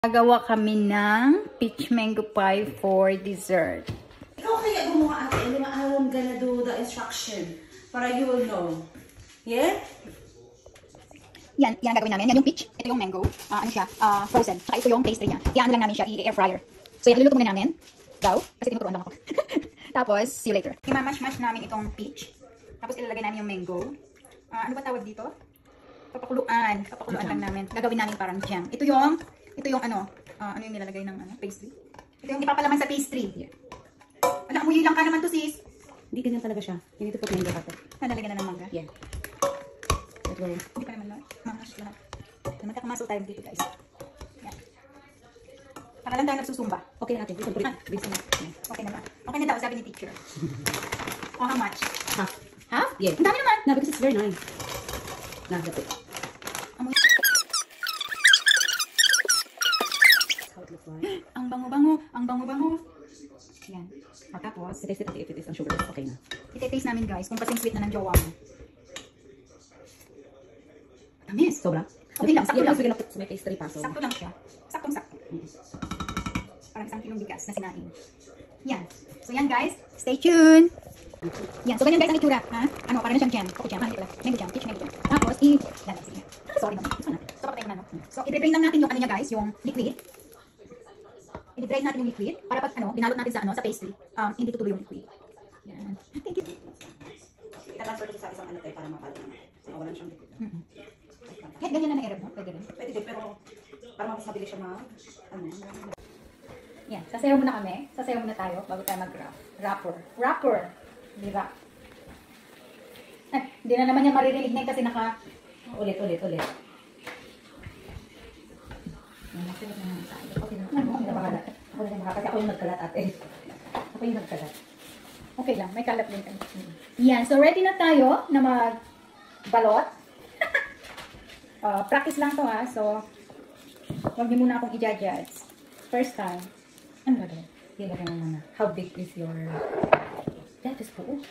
Gagawa kami ng peach mango pie for dessert. Ikaw kaya gumawa ate, and then I'm gonna do the instruction para you will know. Yeah? Yan ang gagawin namin. Yan yung peach. Ito yung mango. Ano siya? Frozen. Saka ito yung pastry niya. Iyan lang namin siya i-air fryer. So yan, iluluto muna namin. Daw. Kasi tinuturuan lang ako. Tapos, see you later. Imamash-mash namin itong peach. Tapos ilalagay namin yung mango. Ano ba tawag dito? Papakuluan. Papakuluan lang namin. Gagawin namin parang jam. Ito yung ano yung nilalagay ng pastry. Ito yung ipapalaman sa pastry. Yeah. Wala, amuyi lang ka naman to, sis. Hindi ganyan talaga siya. You need to put mango butter. Nalagyan na ng mangga. Yeah. Hindi pa naman mamash lahat. Magkakamasal tayo dito, guys. Yan. Para lang tayo nagsusumba. Okay na natin. We can put it. Okay na ba? Okay na daw, sabi ni teacher. Oh, how much? Half. Half? Yeah. Ang dami naman. No, because it's very nice. Nah, that's it. Amoy. How it looks like. Ang bango-bango. Ang bango-bango. Yan. O, tapos, Taste it if it is ang sugar. Okay na. iti-taste namin, guys, kung kasing sweet na ng jowa mo. Tamis. Sobra? Okay lang, sakto lang. We're gonna put some pastry pa. So. Sakto lang siya. Saktong-sakto. Parang isang kilong bigas na sinain. Yan. So yan, guys. Stay tuned. Yan. So ganyan, guys, ang itsura. Ha? Ano, parang na siyang jam. Coco jam. Hindi pala. Mango jam. Peach mango jam. Tapos, sige. Sorry naman. So, papatayin mo na, no? So, i-drain lang natin yung ano niya, guys, yung liquid. I-drain natin yung liquid para pag, binalot natin sa pastry, hindi tutuloy yung liquid. Yan. Thank you. I-transfer ko sa isang ano tayo para mapala. So, walan siyang liquid. Kahit ganyan na na-erap mo, pwede rin. Pwede din, pero para mas mabilis siya Yan, sasayaw muna kami. Sasayaw muna tayo bago tayo mag-wrap. Wrapper. Di ba? Hindi na naman yan maririnig na yun kasi Ulit. Yan, nagsayaw na naman tayo. Okay na naman. Ako na yung kasi ako yung nagkalat ate. Ako yung nagkalat. Okay lang, may kalat din kami. Yan, so ready na tayo na mag-balot. Practice lang to ha, so huwag niyo muna akong i-judge. First time. Ano ba doon? Ilagay mo muna. How big is your... That is full.